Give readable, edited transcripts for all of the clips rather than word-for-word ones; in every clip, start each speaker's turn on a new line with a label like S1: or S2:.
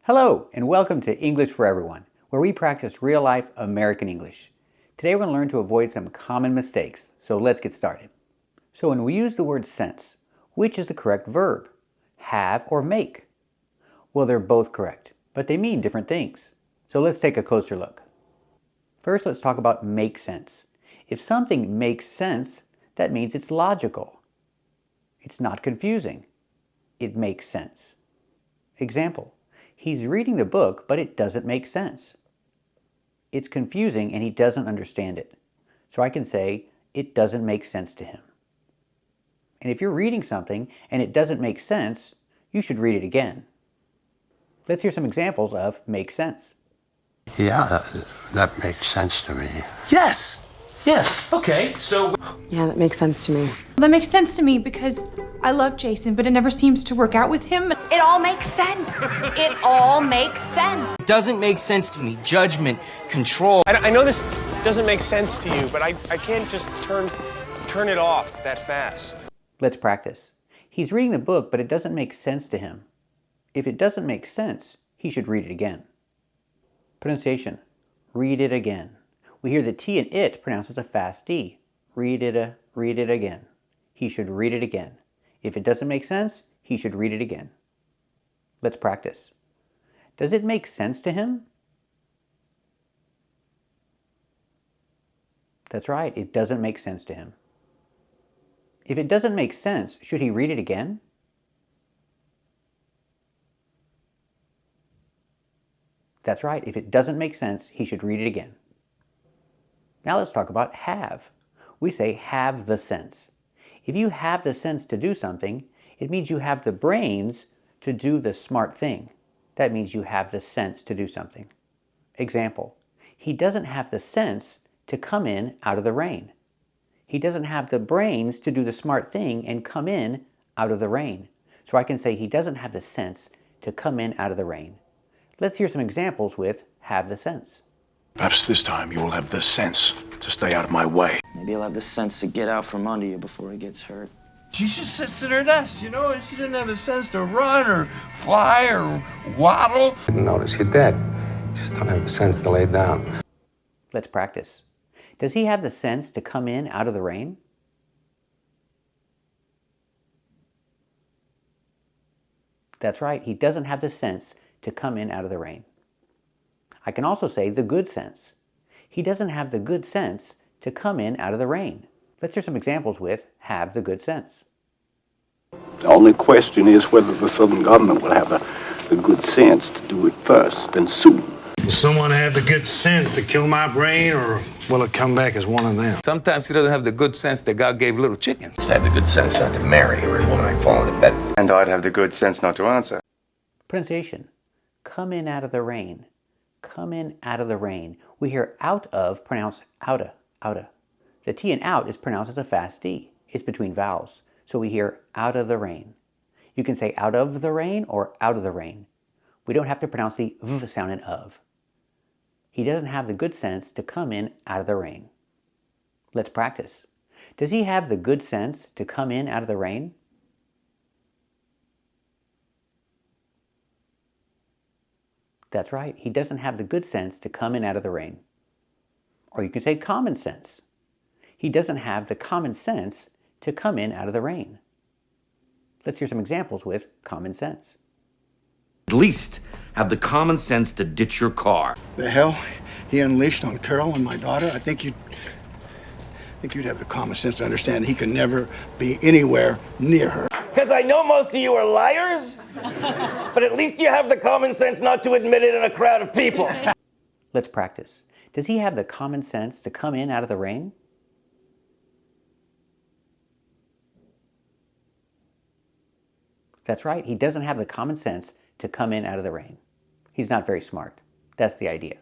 S1: Hello, and welcome to English for Everyone, where we practice real-life American English. Today we're going to learn to avoid some common mistakes, so let's get started. So when we use the word sense, which is the correct verb? Have or make? Well, they're both correct, but they mean different things. So let's take a closer look. First, let's talk about make sense. If something makes sense, that means it's logical. It's not confusing. It makes sense. Example, he's reading the book, but it doesn't make sense. It's confusing and he doesn't understand it. So I can say, it doesn't make sense to him. And if you're reading something and it doesn't make sense, you should read it again. Let's hear some examples of make sense.
S2: Yeah, that makes sense to me.
S3: Yes. Okay, so...
S4: Yeah, that makes sense to me.
S5: That makes sense to me because I love Jason, but it never seems to work out with him.
S6: It all makes sense. It all makes sense.
S3: It doesn't make sense to me. Judgment, control.
S7: I know this doesn't make sense to you, but I can't just turn it off that fast.
S1: Let's practice. He's reading the book, but it doesn't make sense to him. If it doesn't make sense, he should read it again. Pronunciation. Read it again. We hear the T in it pronounced as a fast D. Read it again. He should read it again. If it doesn't make sense, he should read it again. Let's practice. Does it make sense to him? That's right, it doesn't make sense to him. If it doesn't make sense, should he read it again? That's right, if it doesn't make sense, he should read it again. Now let's talk about have. We say have the sense. If you have the sense to do something, it means you have the brains to do the smart thing. That means you have the sense to do something. Example, he doesn't have the sense to come in out of the rain. He doesn't have the brains to do the smart thing and come in out of the rain. So I can say he doesn't have the sense to come in out of the rain. Let's hear some examples with have the sense.
S8: Perhaps this time you will have the sense to stay out of my way.
S9: Maybe he'll have the sense to get out from under you before he gets hurt.
S10: She just sits in her nest, and she didn't have the sense to run or fly or waddle.
S2: Didn't notice you're dead. Just don't have the sense to lay down.
S1: Let's practice. Does he have the sense to come in out of the rain? That's right, he doesn't have the sense to come in out of the rain. I can also say the good sense. He doesn't have the good sense to come in out of the rain. Let's hear some examples with have the good sense.
S11: The only question is whether the Southern government will have the good sense to do it first and soon.
S8: Will someone have the good sense to kill my brain, or will it come back as one of them?
S10: Sometimes he doesn't have the good sense that God gave little chickens.
S12: I have the good sense not to marry every woman I fall into bed.
S9: And I'd have the good sense not to answer.
S1: Pronunciation. Come in out of the rain. Come in out of the rain. We hear out of pronounced outa, outa. The T in out is pronounced as a fast D. It's between vowels. So we hear out of the rain. You can say out of the rain or out of the rain. We don't have to pronounce the V sound in of. He doesn't have the good sense to come in out of the rain. Let's practice. Does he have the good sense to come in out of the rain? That's right, he doesn't have the good sense to come in out of the rain. Or you can say common sense. He doesn't have the common sense to come in out of the rain. Let's hear some examples with common sense.
S13: At least have the common sense to ditch your car.
S8: The hell he unleashed on Carol and my daughter, I think you'd have the common sense to understand he can never be anywhere near her.
S14: Because I know most of you are liars, but at least you have the common sense not to admit it in a crowd of people.
S1: Let's practice. Does he have the common sense to come in out of the rain? That's right, he doesn't have the common sense to come in out of the rain. He's not very smart. That's the idea.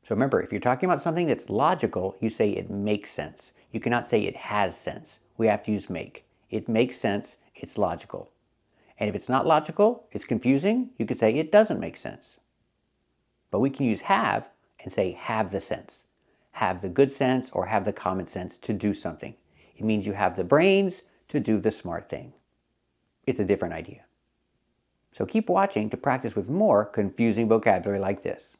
S1: So remember, if you're talking about something that's logical, you say it makes sense. You cannot say it has sense. We have to use make. It makes sense, it's logical. And if it's not logical, it's confusing, you could say it doesn't make sense. But we can use have and say have the sense. Have the good sense or have the common sense to do something. It means you have the brains to do the smart thing. It's a different idea. So keep watching to practice with more confusing vocabulary like this.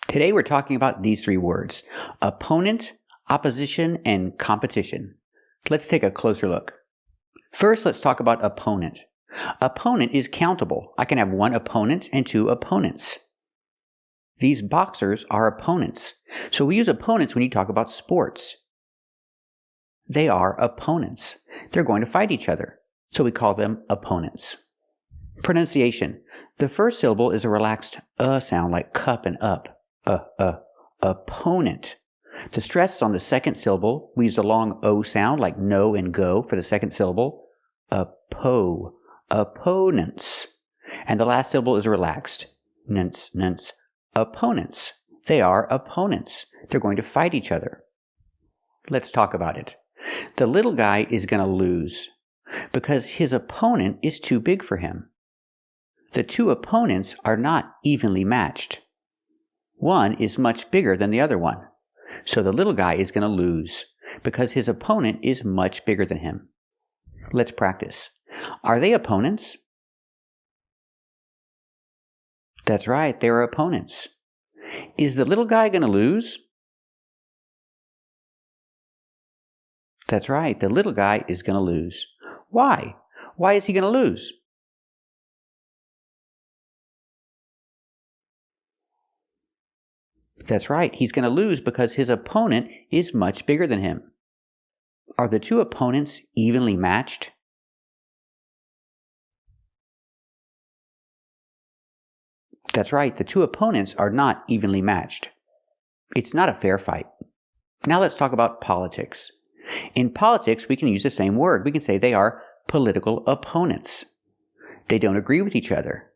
S1: Today we're talking about these three words: opponent, opposition, and competition. Let's take a closer look. First, let's talk about opponent. Opponent is countable. I can have one opponent and two opponents. These boxers are opponents. So we use opponents when you talk about sports. They are opponents. They're going to fight each other. So we call them opponents. Pronunciation. The first syllable is a relaxed sound like cup and up. Opponent. The stress is on the second syllable. We use a long O sound like no and go for the second syllable. Opponents. And the last syllable is relaxed. Nunts. Opponents. They are opponents. They're going to fight each other. Let's talk about it. The little guy is going to lose because his opponent is too big for him. The two opponents are not evenly matched. One is much bigger than the other one. So the little guy is going to lose because his opponent is much bigger than him. Let's practice. Are they opponents? That's right, they are opponents. Is the little guy going to lose? That's right, the little guy is going to lose. Why? Why is he going to lose? That's right, he's going to lose because his opponent is much bigger than him. Are the two opponents evenly matched? That's right, the two opponents are not evenly matched. It's not a fair fight. Now let's talk about politics. In politics, we can use the same word. We can say they are political opponents. They don't agree with each other.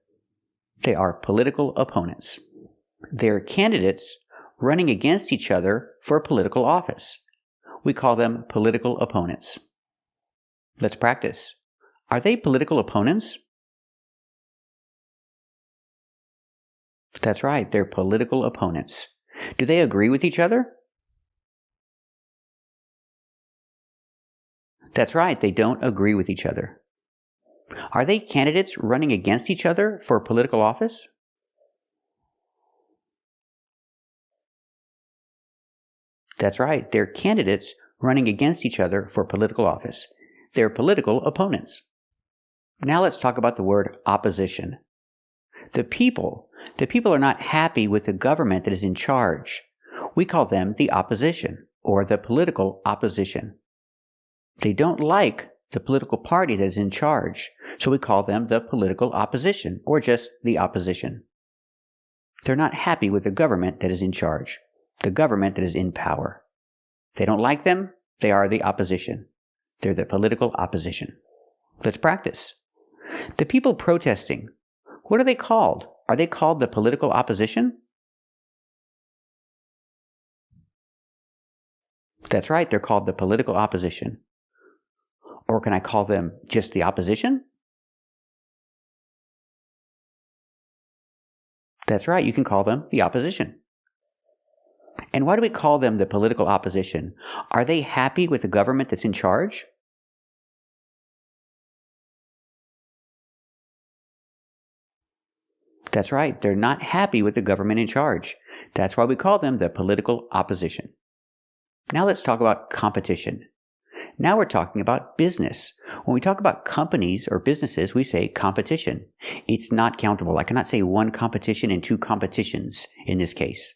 S1: They are political opponents. They're candidates running against each other for a political office. We call them political opponents. Let's practice. Are they political opponents? That's right, they're political opponents. Do they agree with each other? That's right, they don't agree with each other. Are they candidates running against each other for a political office? That's right, they're candidates running against each other for political office. They're political opponents. Now let's talk about the word opposition. The people are not happy with the government that is in charge. We call them the opposition, or the political opposition. They don't like the political party that is in charge, so we call them the political opposition, or just the opposition. They're not happy with the government that is in charge, the government that is in power. They don't like them, they are the opposition. They're the political opposition. Let's practice. The people protesting, what are they called? Are they called the political opposition? That's right, they're called the political opposition. Or can I call them just the opposition? That's right, you can call them the opposition. And why do we call them the political opposition? Are they happy with the government that's in charge? That's right, they're not happy with the government in charge. That's why we call them the political opposition. Now let's talk about competition. Now we're talking about business. When we talk about companies or businesses, we say competition. It's not countable. I cannot say one competition and two competitions in this case.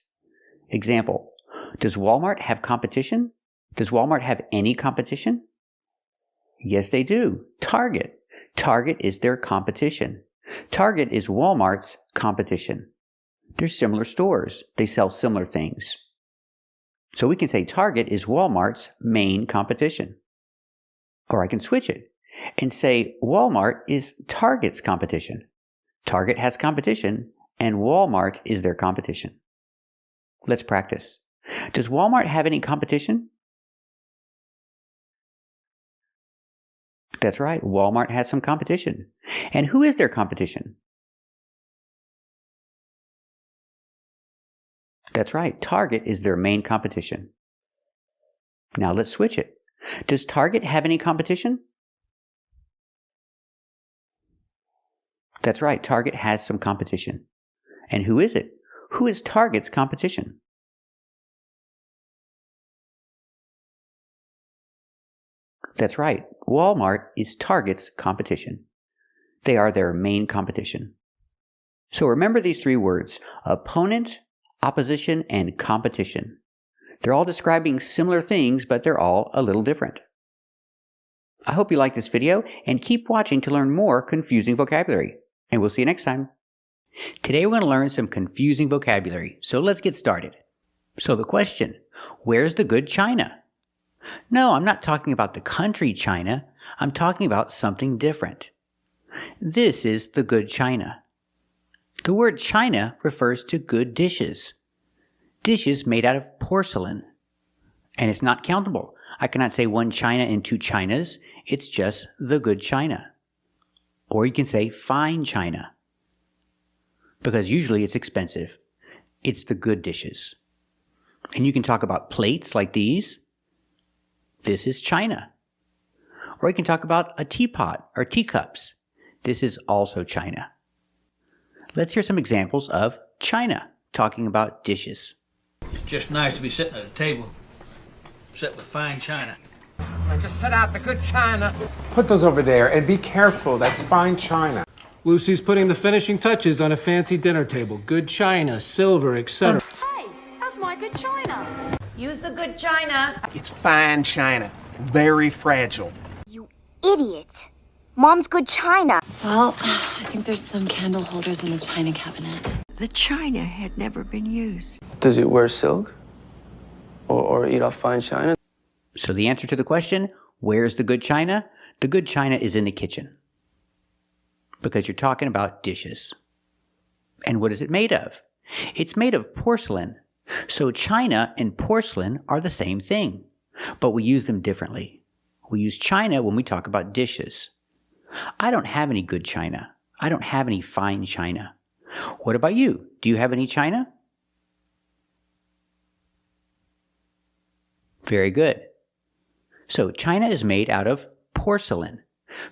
S1: Example, does Walmart have competition? Does Walmart have any competition? Yes, they do. Target. Target is their competition. Target is Walmart's competition. They're similar stores. They sell similar things. So we can say Target is Walmart's main competition. Or I can switch it and say Walmart is Target's competition. Target has competition and Walmart is their competition. Let's practice. Does Walmart have any competition? That's right, Walmart has some competition. And who is their competition? That's right, Target is their main competition. Now let's switch it. Does Target have any competition? That's right, Target has some competition. And who is it? Who is Target's competition? That's right, Walmart is Target's competition. They are their main competition. So remember these three words: opponent, opposition, and competition. They're all describing similar things, but they're all a little different. I hope you liked this video, and keep watching to learn more confusing vocabulary. And we'll see you next time. Today we're going to learn some confusing vocabulary, so let's get started. So the question, where's the good china? No, I'm not talking about the country China. I'm talking about something different. This is the good china. The word china refers to good dishes. Dishes made out of porcelain. And it's not countable. I cannot say one china and two chinas. It's just the good china. Or you can say fine china, because usually it's expensive. It's the good dishes. And you can talk about plates like these. This is china. Or you can talk about a teapot or teacups. This is also china. Let's hear some examples of china talking about dishes.
S4: It's just nice to be sitting at a table, set with fine china.
S15: I just set out the good china.
S2: Put those over there and be careful. That's fine china.
S7: Lucy's putting the finishing touches on a fancy dinner table. Good china, silver, etc.
S6: Hey, that's my good china. Use the good china.
S7: It's fine china. Very fragile.
S16: You idiot. Mom's good china.
S17: Well, I think there's some candle holders in the china cabinet.
S18: The china had never been used.
S9: Does it wear silk? Or eat off fine china?
S1: So the answer to the question, where's the good china? The good china is in the kitchen. Because you're talking about dishes. And what is it made of? It's made of porcelain. So china and porcelain are the same thing, but we use them differently. We use china when we talk about dishes. I don't have any good china. I don't have any fine china. What about you? Do you have any china? Very good. So china is made out of porcelain.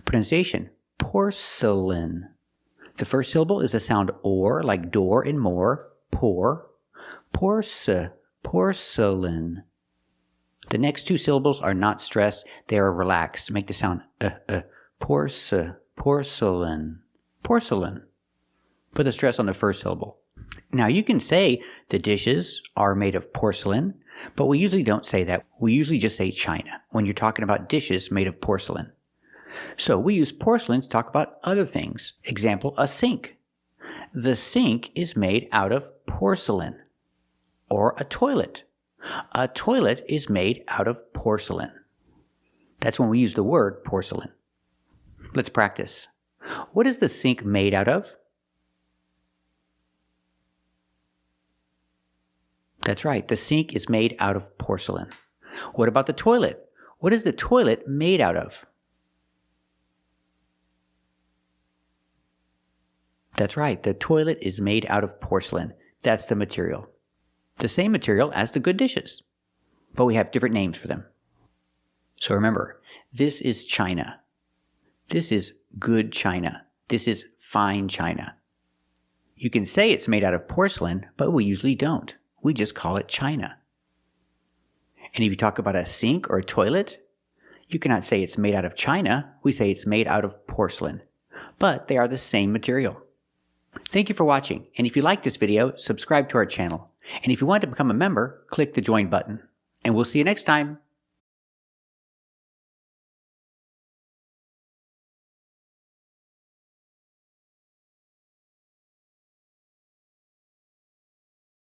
S1: Pronunciation, porcelain. The first syllable is the sound or, like door and more, por. Porcelain. The next two syllables are not stressed, they are relaxed. Make the sound porcelain. Porcelain. Put the stress on the first syllable. Now you can say the dishes are made of porcelain, but we usually don't say that. We usually just say china when you're talking about dishes made of porcelain. So we use porcelain to talk about other things. Example, a sink. The sink is made out of porcelain. Or a toilet. A toilet is made out of porcelain. That's when we use the word porcelain. Let's practice. What is the sink made out of? That's right, the sink is made out of porcelain. What about the toilet? What is the toilet made out of? That's right, the toilet is made out of porcelain. That's the material. The same material as the good dishes, but we have different names for them. So remember, this is china. This is good china. This is fine china. You can say it's made out of porcelain, but we usually don't. We just call it china. And if you talk about a sink or a toilet, you cannot say it's made out of china. We say it's made out of porcelain, but they are the same material. Thank you for watching, and if you like this video, subscribe to our channel. And if you want to become a member, click the join button. And we'll see you next time.